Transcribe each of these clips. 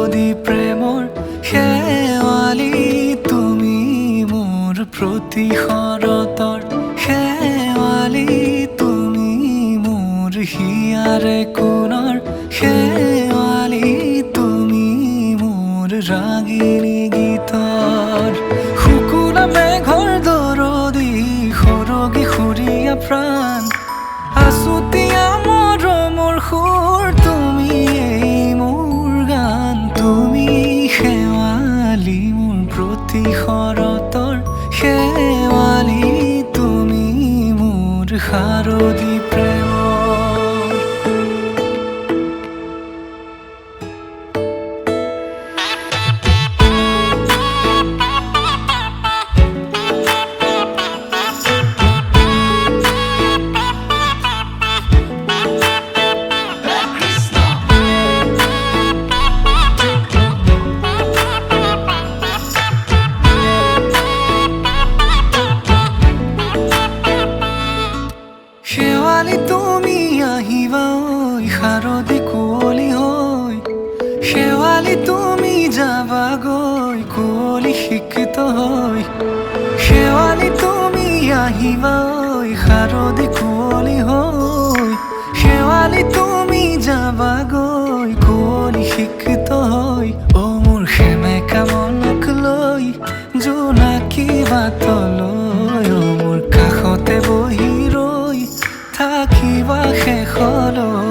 শাৰদী প্ৰেমৰ শেৱালি তুমি মোৰ প্ৰতি শৰতৰ শেৱালি তুমি মোৰ হিয়াৰে কোণৰ শেৱালি তুমি মোৰ ৰাগিনী গীতৰ শুকুলা মেঘৰ দৰদি সৰগী সুৰীয়া প্ৰাণ আছুতীয়া মৰমৰ সুৰ তুমি এই মোৰ গান তুমি শেৱালি মোৰ প্ৰতি শৰতৰ শেৱালি তুমি মোৰ শাৰদী প্ৰেমৰ শেৱালি তুমি আহিবা ঐ শাৰদী কুঁৱলী হৈ শেৱালি তুমি যাবাগৈ কুঁৱলী শিক্ষিত হৈ শেৱালি তুমি আহিবা ঐ শাৰদী কুঁৱলী হৈ শেৱালি তুমি যাবাগৈ কুঁৱলী শিক্ষিত হৈ অ মোৰ সেমেকা মনক লৈ জোনাকী বাটলৈ অ মোৰ কাষতে বহি ৰৈ থাকিবা শেষলৈ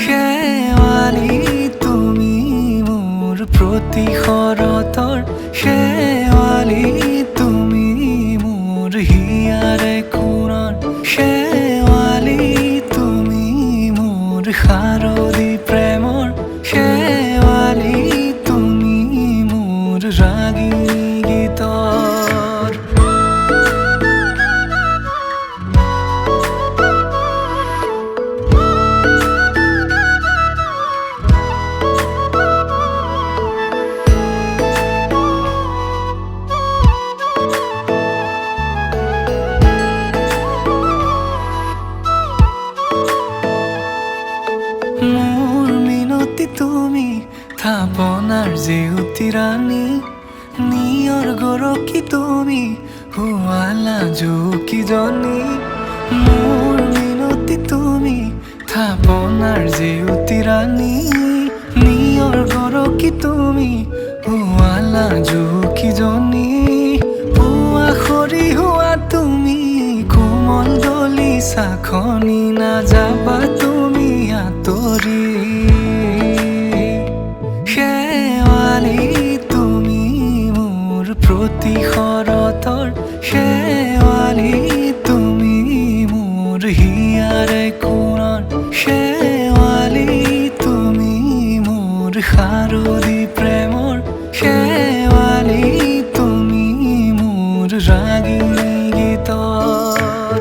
শেৱালি তুমি মোৰ প্ৰতি শৰতৰ শেৱালি তুমি মোৰ হিয়াৰে কোণৰ শেৱালি তুমি মোৰ শাৰদী প্ৰেমৰ শেৱালি তুমি মোৰ ৰাগিনী গীতৰ মোৰ মিনতি তুমি থাপনাৰ জেউতি ৰাণী নিয়ৰ গৰকী তুমি শুৱালা জুকিজনী মোৰ মিনতি তুমি থাপনাৰ জেউতি ৰাণী নিয়ৰ গৰকী তুমি শুৱালা জুকিজনী পুৱা খৰি হোৱা তুমি কোমল দলি চাখনি নাযাবা তুমি আঁতৰি শেৱালি তুমি মোৰ প্ৰতি শৰতৰ শেৱালি তুমি মোৰ হিয়াৰে কোণৰ শেৱালি তুমি মোৰ শাৰদী প্ৰেমৰ শেৱালি তুমি মোৰ ৰাগিনী গীতৰ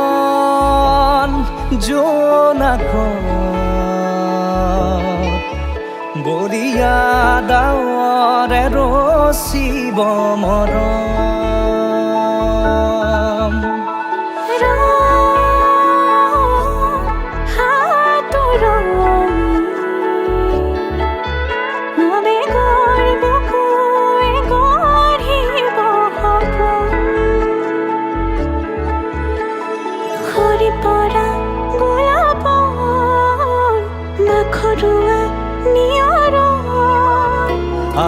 মন জোনাকত বলিয়া ডাৱৰে ৰচিব মৰম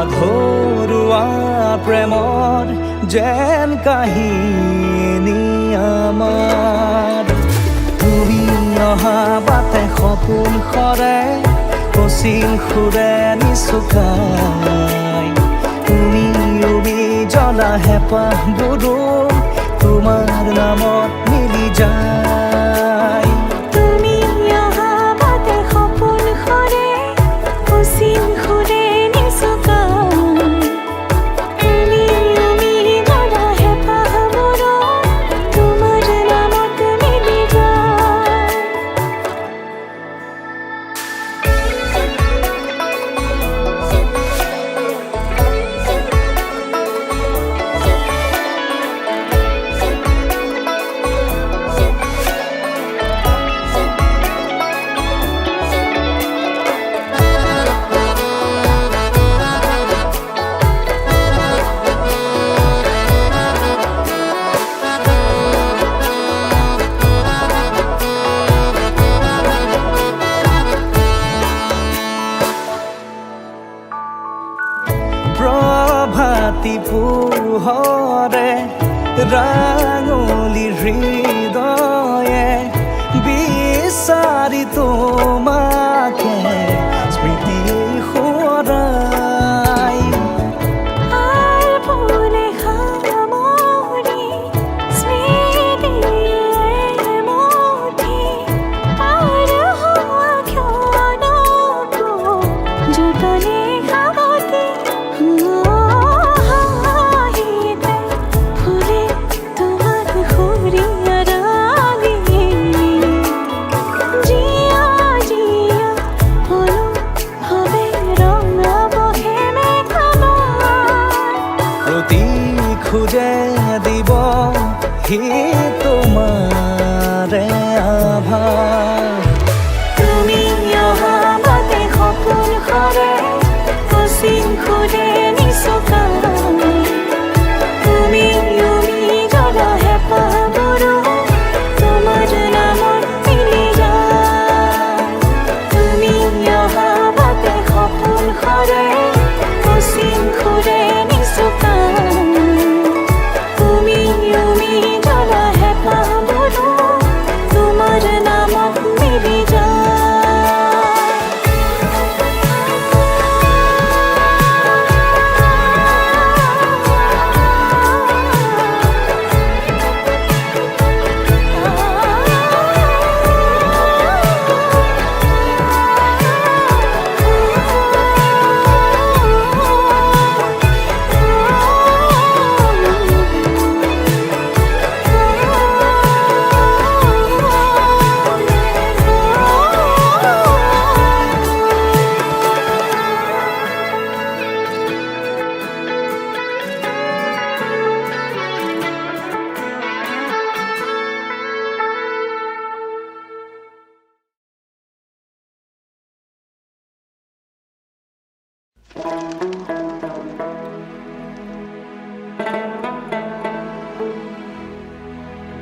আধৰুৱা প্ৰেমৰ যেন কাহিনী আমাৰ তুমি অহা বাটে সপোন সৰে কচিল সুৰে নিচুকাই তুমি জ্বলা হেঁপাহবোৰো তোমাৰ নামত মিলি যায় তুমি অহা বাটে সপোন সৰে কচিল সুৰে নিচুকাই তুমি জ্বলা হেঁপাহবোৰো তোমাৰ নামত মিলি যায় প্ৰভাতী পোহৰে ৰাঙলী হৃদয়ে বিচাৰি তোমাকে স্মৃতি সোঁৱৰাই আর ফুলে খামরি স্মৃতিয়ে মুঠি পার হওয়া ক্ষণকো যতনে খাবতে হাহিতে ফুলে তোমার খুরিয়া রাগে জিয়া জিয়া হলো হবে রঙা বহে মেঘালয় প্ৰতি খোজে দিব সি তোমাৰে আভাস তুমি অহা বাটে সপোন সৰে কচিল সুৰে নিচুকাই তুমি জ্বলা হেঁপাহবোৰো তোমাৰ নামত মিলি যায় তুমি অহা বাটে সপোন সৰে কচিল সুৰে নিচুকাই তুমি জ্বলা হেঁপাহবোৰো তোমাৰ নামত মিলি যায়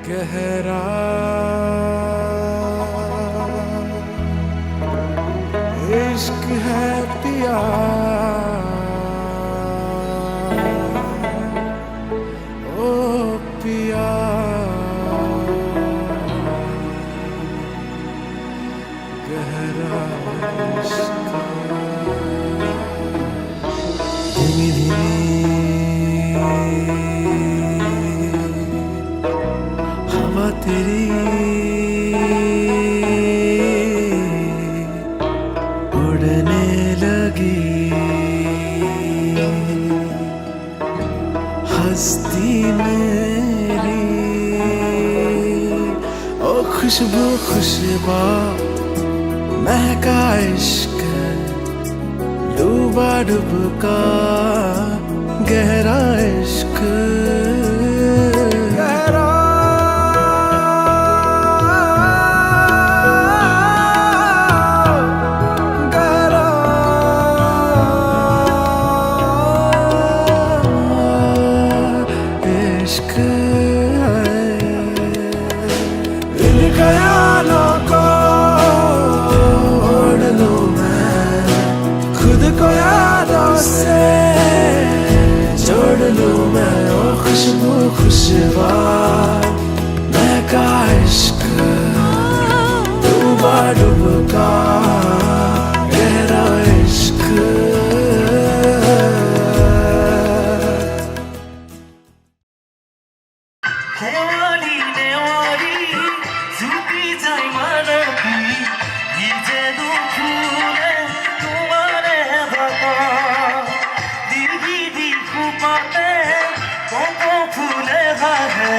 गहरा इश्क है पिया ओ पिया गहरा इश्क धीमी धीमी हवा तेरी उड़ने लगी हस्ती मेरी ओ खुशबू खुशबा महका इश्क डूबा डुबका गहरा इश्क गहरा गहरा इश्क है इन ख्यालों को ओढ़ लूं मैं खुद को यादों से खुशवार महका इश्क डूबा डूबका गहरा इश्क হেওয়ালি নেওয়ালি ঝুঁকি যাই মানবী ভিজে দুপুরে তোমারে ভাতা দিঘি দিঘু পাতে কত ফুলে ভাগে